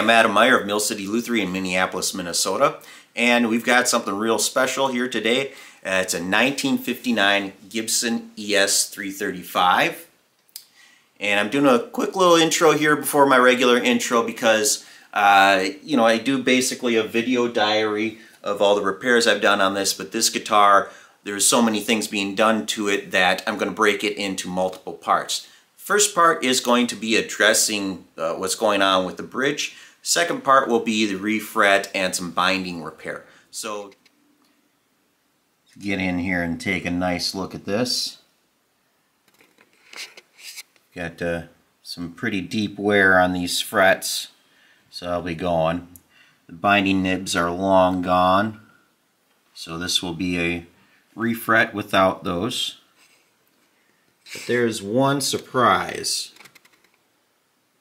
I'm Adam Meyer of Mill City Lutherie in Minneapolis, Minnesota, and we've got something real special here today. It's a 1959 Gibson ES 335, and I'm doing a quick little intro here before my regular intro because I do basically a video diary of all the repairs I've done on this, but this guitar, there's so many things being done to it that I'm going to break it into multiple parts. First part is going to be addressing what's going on with the bridge. Second part will be the refret and some binding repair. So get in here and take a nice look at this. Got some pretty deep wear on these frets, so I'll be going. The binding nibs are long gone, so this will be a refret without those. But there's one surprise.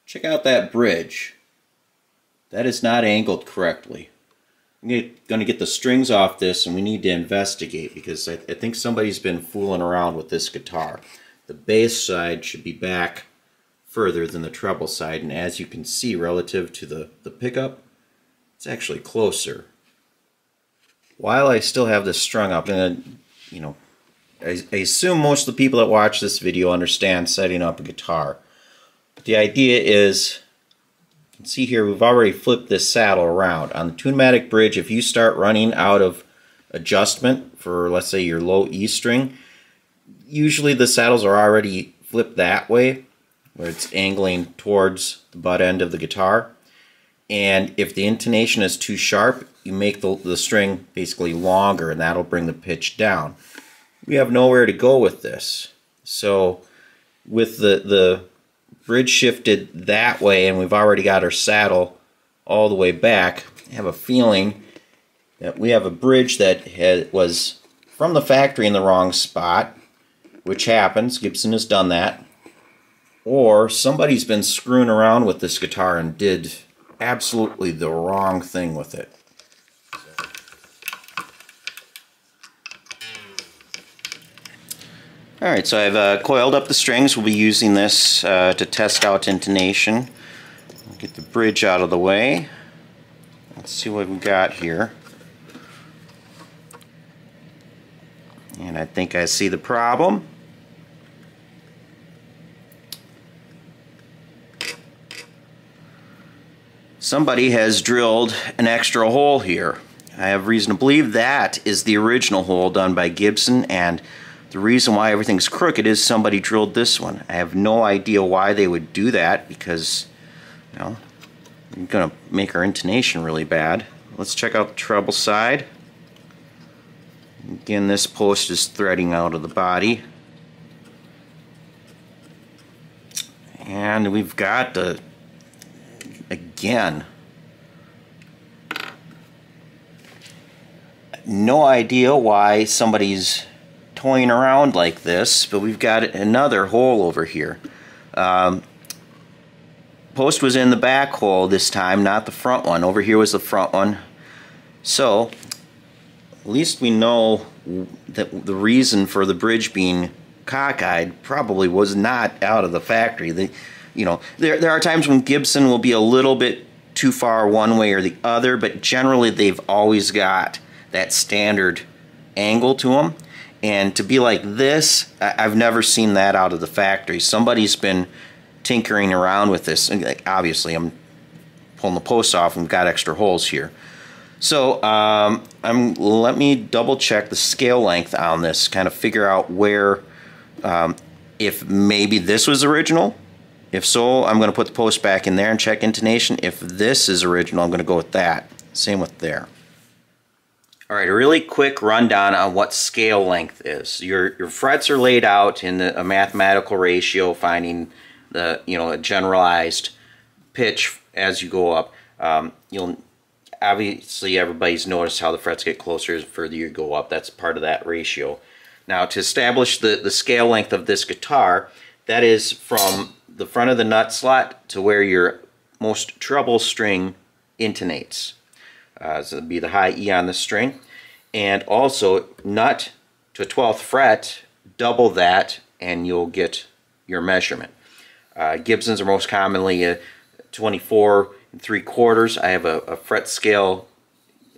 Check out that bridge. That is not angled correctly. I'm going to get the strings off this, and we need to investigate because I think somebody's been fooling around with this guitar. The bass side should be back further than the treble side, and as you can see relative to the pickup, it's actually closer. While I still have this strung up, and I assume most of the people that watch this video understand setting up a guitar. But the idea is, you can see here we've already flipped this saddle around. On the Tunematic bridge, if you start running out of adjustment for, let's say, your low E string, usually the saddles are already flipped that way, where it's angling towards the butt end of the guitar. And if the intonation is too sharp, you make the string basically longer, and that'll bring the pitch down. We have nowhere to go with this. So with the bridge shifted that way, and we've already got our saddle all the way back, I have a feeling that we have a bridge that was from the factory in the wrong spot, which happens. Gibson has done that. Or somebody's been screwing around with this guitar and did absolutely the wrong thing with it. Alright, so I've coiled up the strings. We'll be using this to test out intonation. Get the bridge out of the way. Let's see what we've got here. And I think I see the problem. Somebody has drilled an extra hole here. I have reason to believe that is the original hole done by Gibson, and the reason why everything's crooked is somebody drilled this one. I have no idea why they would do that because, I'm going to make our intonation really bad. Let's check out the treble side. Again, this post is threading out of the body. And we've got again, no idea why somebody's toying around like this, but we've got another hole over here. Post was in the back hole this time, not the front one. Over here was the front one. So at least we know that the reason for the bridge being cockeyed probably was not out of the factory. There are times when Gibson will be a little bit too far one way or the other, but generally they've always got that standard angle to them. And to be like this, I've never seen that out of the factory. Somebody's been tinkering around with this. Obviously, I'm pulling the post off and we've got extra holes here. So let me double check the scale length on this, kind of figure out where, if maybe this was original. If so, I'm going to put the post back in there and check intonation. If this is original, I'm going to go with that. Same with there. Alright, a really quick rundown on what scale length is. Your frets are laid out in a mathematical ratio, finding the a generalized pitch as you go up. You'll obviously, everybody's noticed how the frets get closer the further you go up. That's part of that ratio. Now, to establish the scale length of this guitar, that is from the front of the nut slot to where your most treble string intonates. So it'd be the high E on the string. And also, nut to 12th fret, double that, and you'll get your measurement. Gibsons are most commonly a 24 3/4. I have a fret scale,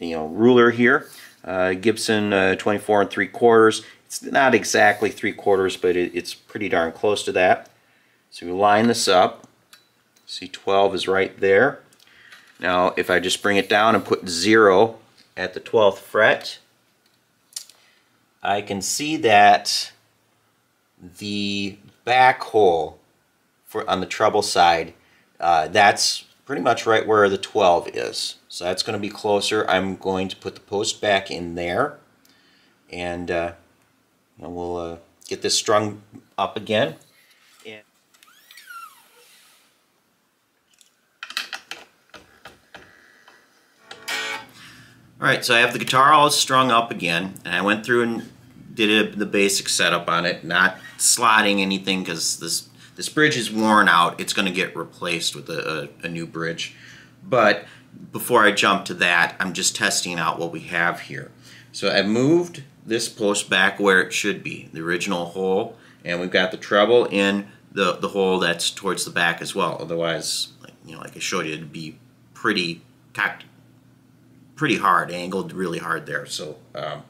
ruler here. Gibson 24 3/4. It's not exactly 3/4, but it's pretty darn close to that. So we line this up. See, 12 is right there. Now, if I just bring it down and put 0 at the 12th fret, I can see that the back hole on the treble side, that's pretty much right where the 12 is. So that's going to be closer. I'm going to put the post back in there, and we'll get this strung up again. Alright, so I have the guitar all strung up again, and I went through and did the basic setup on it, not slotting anything because this bridge is worn out. It's going to get replaced with a new bridge. But before I jump to that, I'm just testing out what we have here. So I moved this post back where it should be, the original hole, and we've got the treble in the hole that's towards the back as well. Otherwise, like I showed you, it'd be pretty cocked, pretty hard, angled really hard there. So, right,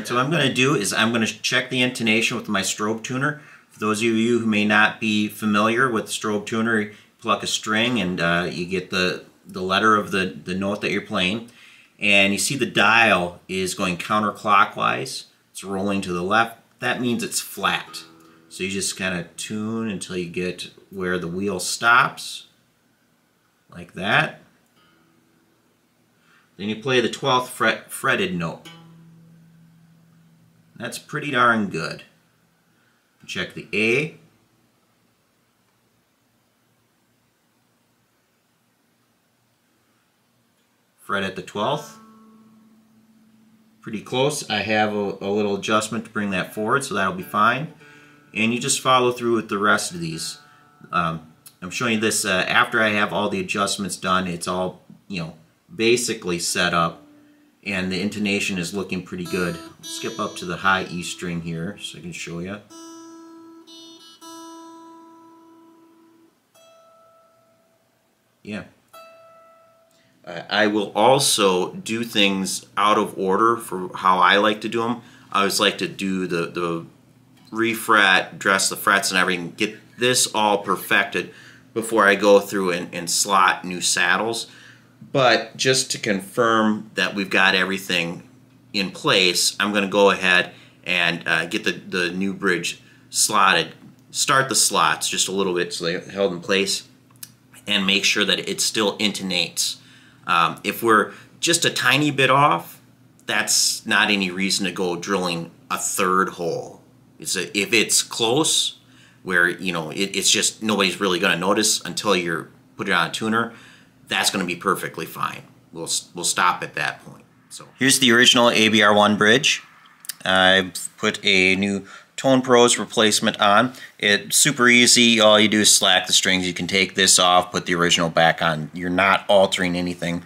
so what I'm going to do is I'm going to check the intonation with my strobe tuner. For those of you who may not be familiar with the strobe tuner, you pluck a string and you get the letter of the note that you're playing, and you see the dial is going counterclockwise. It's rolling to the left. That means it's flat. So you just kind of tune until you get where the wheel stops, like that. Then you play the 12th fretted note. That's pretty darn good. Check the A. Fret at the 12th. Pretty close. I have a little adjustment to bring that forward, so that'll be fine. And you just follow through with the rest of these. I'm showing you this after I have all the adjustments done. It's all, basically set up, and the intonation is looking pretty good. I'll skip up to the high E string here so I can show you. Yeah. I will also do things out of order for how I like to do them. I always like to do the refret, dress the frets and everything, get this all perfected before I go through and slot new saddles. But just to confirm that we've got everything in place, I'm going to go ahead and get the new bridge slotted. Start the slots just a little bit so they're held in place, and make sure that it still intonates. If we're just a tiny bit off, that's not any reason to go drilling a 3rd hole. If it's close, where it's just nobody's really going to notice until you put it on a tuner, that's going to be perfectly fine. We'll stop at that point. So here's the original ABR1 bridge. I've put a new Tone Pros replacement on. It's super easy. All you do is slack the strings. You can take this off, put the original back on. You're not altering anything.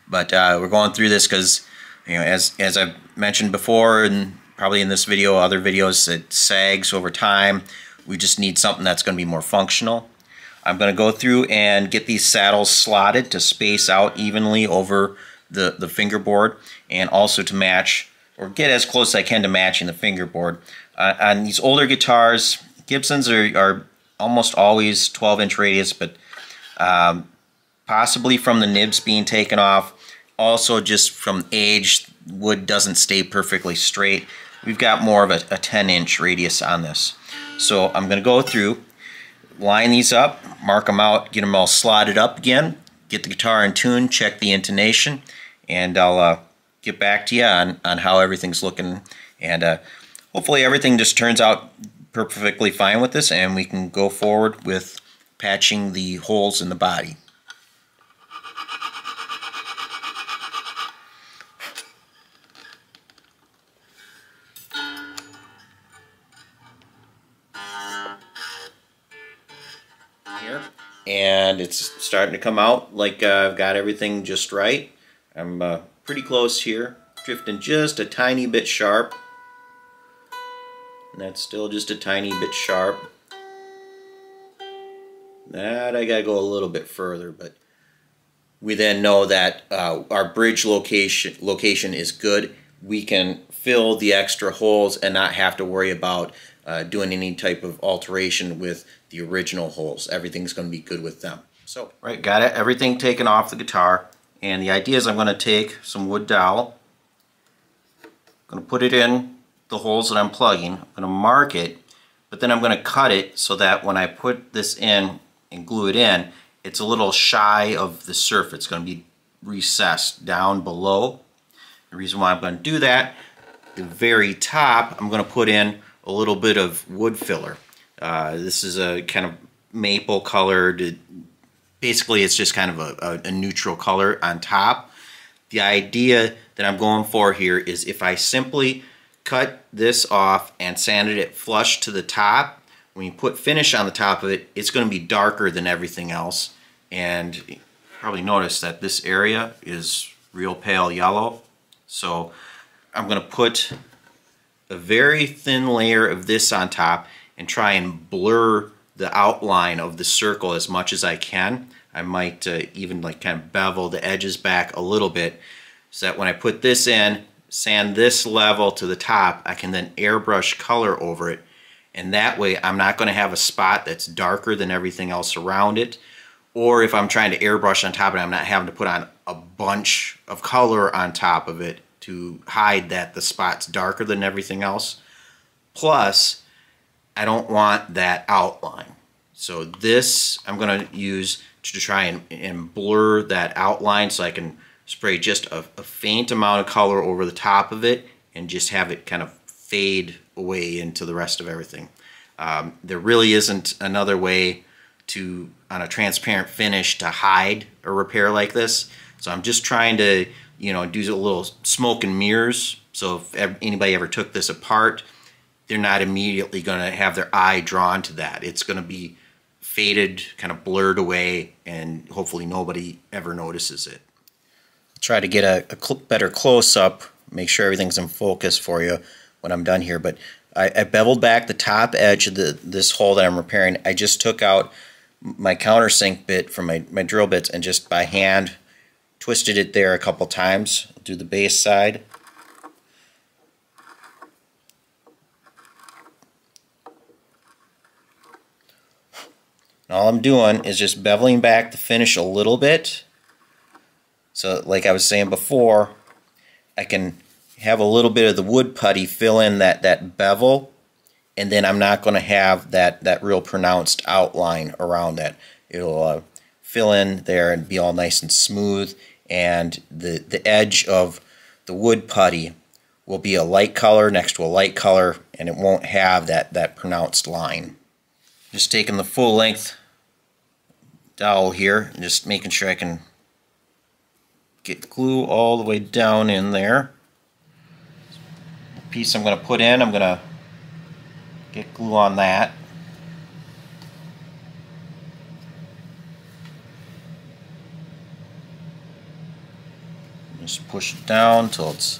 But we're going through this because, as I've mentioned before, and probably in this video, other videos, it sags over time. We just need something that's going to be more functional. I'm going to go through and get these saddles slotted to space out evenly over the fingerboard, and also to match, or get as close as I can to matching the fingerboard. On these older guitars, Gibsons are almost always 12-inch radius, but possibly from the nibs being taken off, also just from age, wood doesn't stay perfectly straight. We've got more of a 10-inch radius on this. So I'm going to go through, line these up, mark them out, get them all slotted up again, get the guitar in tune, check the intonation, and I'll get back to you on how everything's looking. And hopefully everything just turns out perfectly fine with this, and we can go forward with patching the holes in the body. Here, and it's starting to come out like I've got everything just right. I'm pretty close here, drifting just a tiny bit sharp, and that's still just a tiny bit sharp. That I gotta go a little bit further, but we then know that our bridge location is good. We can fill the extra holes and not have to worry about doing any type of alteration with the original holes. Everything's going to be good with them. So, right, got it. Everything taken off the guitar. And the idea is I'm going to take some wood dowel. I'm going to put it in the holes that I'm plugging. I'm going to mark it, but then I'm going to cut it so that when I put this in and glue it in, it's a little shy of the surface. It's going to be recessed down below. The reason why I'm going to do that, the very top, I'm going to put in a little bit of wood filler. This is a kind of maple colored, basically it's just kind of a neutral color on top. The idea that I'm going for here is if I simply cut this off and sanded it flush to the top, when you put finish on the top of it, it's going to be darker than everything else. And you probably notice that this area is real pale yellow. So I'm going to put a very thin layer of this on top and try and blur the outline of the circle as much as I can. I might even like kind of bevel the edges back a little bit so that when I put this in, sand this level to the top, I can then airbrush color over it. And that way I'm not going to have a spot that's darker than everything else around it. Or if I'm trying to airbrush on top of it, I'm not having to put on a bunch of color on top of it to hide that the spot's darker than everything else. Plus, I don't want that outline. So this I'm going to use to try and blur that outline so I can spray just a faint amount of color over the top of it and just have it kind of fade away into the rest of everything. There really isn't another way to, on a transparent finish, to hide a repair like this. So I'm just trying to, you know, do a little smoke and mirrors. So if anybody ever took this apart, they're not immediately going to have their eye drawn to that. It's going to be faded, kind of blurred away, and hopefully nobody ever notices it. I'll try to get a better close-up, make sure everything's in focus for you when I'm done here. But I beveled back the top edge of this hole that I'm repairing. I just took out my countersink bit from my drill bits and just by hand twisted it there a couple times. I'll do the base side. And all I'm doing is just beveling back the finish a little bit. So like I was saying before, I can have a little bit of the wood putty fill in that bevel, and then I'm not going to have that real pronounced outline around that. It'll fill in there and be all nice and smooth, and the edge of the wood putty will be a light color next to a light color, and it won't have that pronounced line. Just taking the full length dowel here and just making sure I can get glue all the way down in there. The piece I'm going to put in, I'm going to get glue on that. Just push it down until it's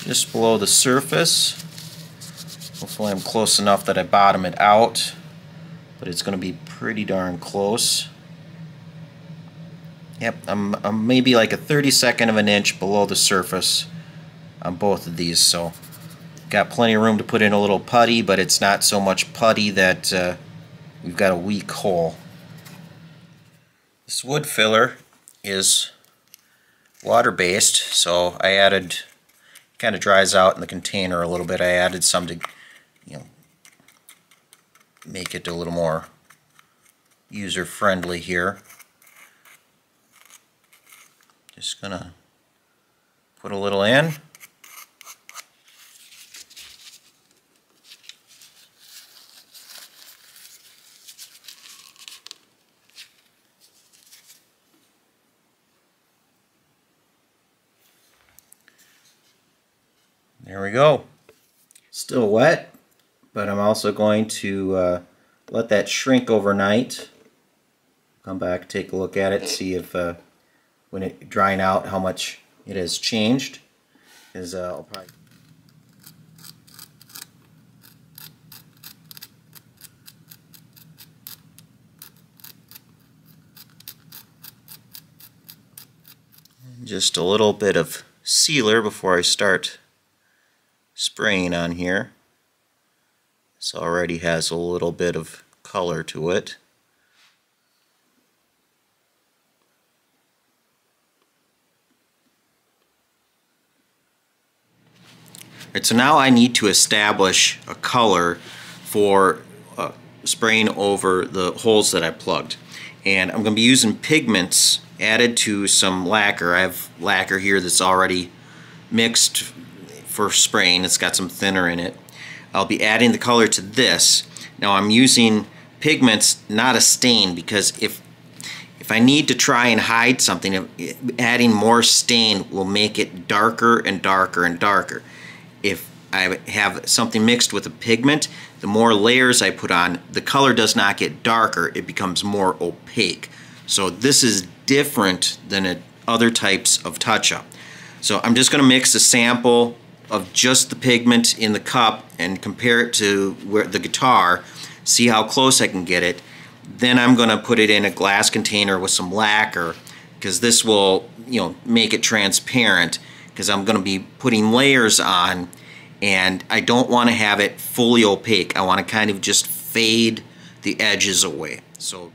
just below the surface. Hopefully I'm close enough that I bottom it out, but it's going to be pretty darn close. Yep, I'm maybe like a 32nd of an inch below the surface on both of these, so got plenty of room to put in a little putty, but it's not so much putty that we've got a weak hole. This wood filler is water-based, so I added, kind of dries out in the container a little bit. I added some to, you know, make it a little more user-friendly here. Just gonna put a little in. There we go. Still wet, but I'm also going to let that shrink overnight. Come back, take a look at it, see if when it drying out how much it has changed. I'll probably Just a little bit of sealer before I start spraying on here. This already has a little bit of color to it. Alright, so now I need to establish a color for spraying over the holes that I plugged. And I'm going to be using pigments added to some lacquer. I have lacquer here that's already mixed for spraying. It's got some thinner in it. I'll be adding the color to this. Now I'm using pigments, not a stain, because if I need to try and hide something, adding more stain will make it darker and darker and darker. If I have something mixed with a pigment, the more layers I put on, the color does not get darker, it becomes more opaque. So this is different than other types of touch-up. So I'm just going to mix a sample of just the pigment in the cup and compare it to the guitar, see how close I can get it. Then I'm going to put it in a glass container with some lacquer, because this will, make it transparent, because I'm going to be putting layers on, and I don't want to have it fully opaque. I want to kind of just fade the edges away. So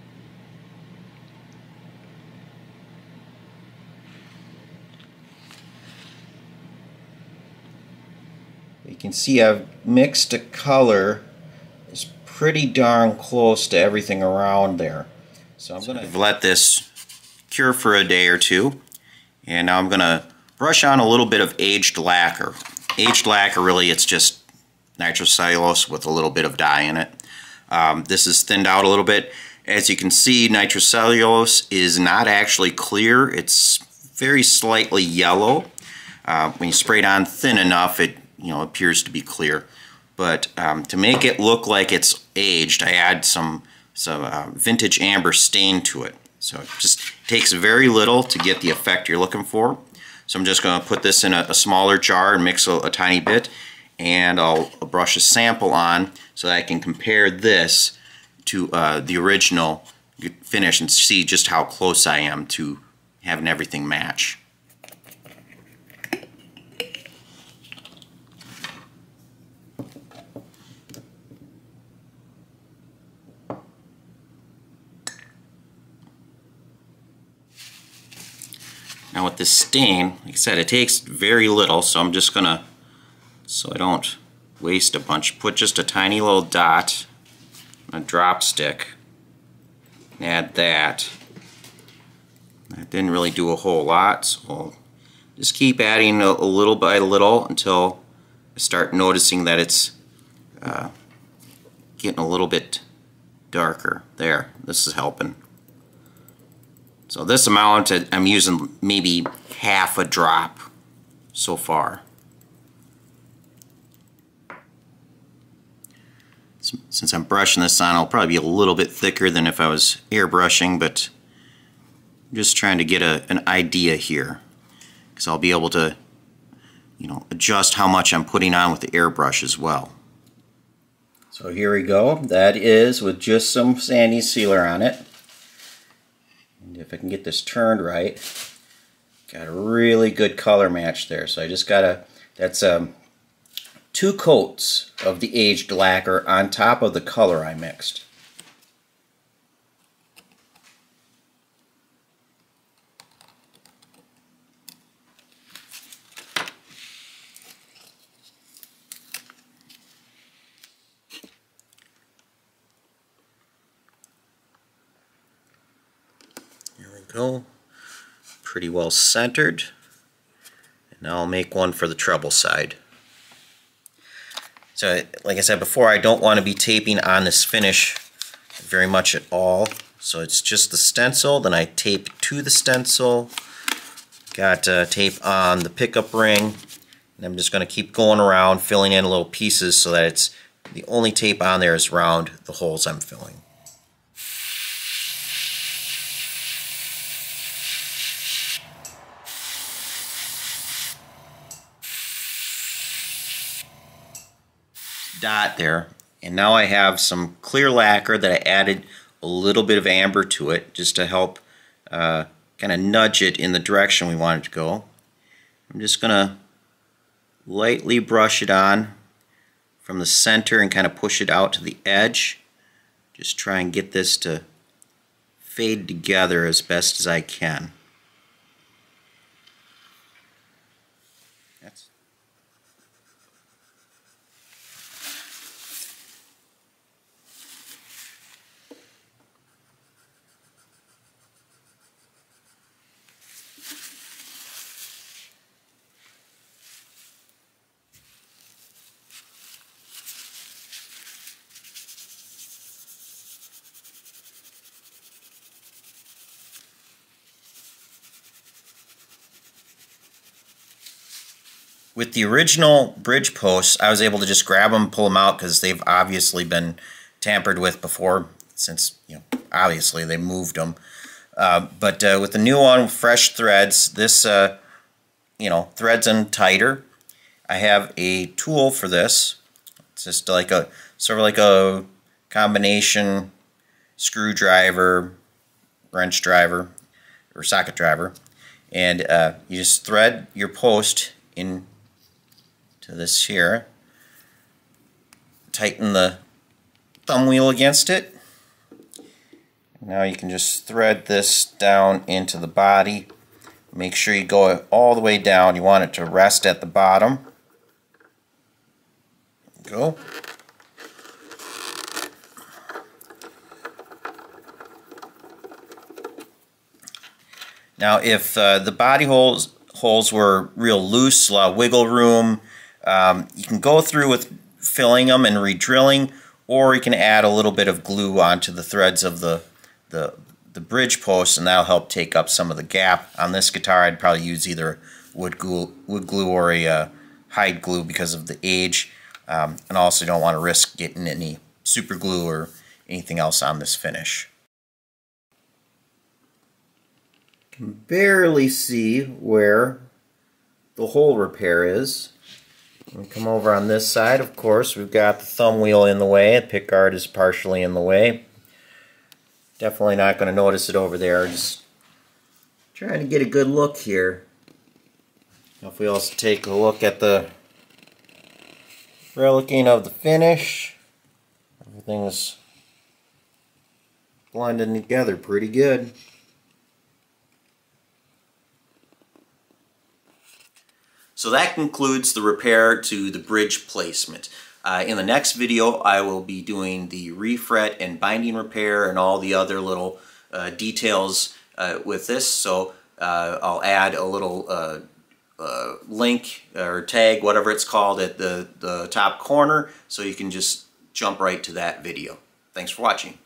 you can see I've mixed a color that's pretty darn close to everything around there. So I'm going to let this cure for a day or two, and now I'm going to brush on a little bit of aged lacquer. Aged lacquer, really, it's just nitrocellulose with a little bit of dye in it. This is thinned out a little bit. As you can see, nitrocellulose is not actually clear. It's very slightly yellow. When you spray it on thin enough, it appears to be clear. But to make it look like it's aged, I add some vintage amber stain to it. So it just takes very little to get the effect you're looking for. So I'm just going to put this in a smaller jar and mix a tiny bit, and I'll brush a sample on so that I can compare this to the original finish and see just how close I am to having everything match. Now with this stain, like I said, it takes very little, so I'm just gonna, so I don't waste a bunch, put just a tiny little dot on a drop stick, and add that. That didn't really do a whole lot, so I'll just keep adding a little by little until I start noticing that it's getting a little bit darker. There, this is helping. So this amount, I'm using maybe half a drop so far. Since I'm brushing this on, I'll probably be a little bit thicker than if I was airbrushing, but I'm just trying to get an idea here, because I'll be able to, adjust how much I'm putting on with the airbrush as well. So here we go. That is with just some sandy sealer on it. And if I can get this turned right, got a really good color match there. So I just got that's 2 coats of the aged lacquer on top of the color I mixed. Go. Pretty well centered. And now I'll make one for the treble side. So like I said before, I don't want to be taping on this finish very much at all. So it's just the stencil, then I tape to the stencil. Got tape on the pickup ring. And I'm just going to keep going around filling in little pieces so that it's the only tape on there is around the holes I'm filling. Dot there, and now I have some clear lacquer that I added a little bit of amber to it just to help kind kind of nudge it in the direction we want it to go. I'm just going to lightly brush it on from the center and kind of push it out to the edge. Just try and get this to fade together as best as I can. With the original bridge posts, I was able to just grab them, pull them out, because they've obviously been tampered with before, since, obviously they moved them. But with the new one, fresh threads, this, threads in tighter. I have a tool for this. It's just like sort of like a combination screwdriver, wrench driver, or socket driver. And you just thread your post in to this here. Tighten the thumb wheel against it. Now you can just thread this down into the body. Make sure you go all the way down. You want it to rest at the bottom. Go. Now if the body holes were real loose, a lot of wiggle room, you can go through with filling them and re-drilling, or you can add a little bit of glue onto the threads of the bridge post, and that'll help take up some of the gap. On this guitar, I'd probably use either wood glue or a hide glue because of the age, and also don't want to risk getting any super glue or anything else on this finish. Can barely see where the hole repair is. We come over on this side, of course, we've got the thumb wheel in the way, the pickguard is partially in the way. Definitely not going to notice it over there, just trying to get a good look here. Now if we also take a look at the relicking of the finish, everything is blending together pretty good. So that concludes the repair to the bridge placement. In the next video, I will be doing the refret and binding repair and all the other little details with this. So I'll add a little link or tag, whatever it's called, at the top corner, so you can just jump right to that video. Thanks for watching.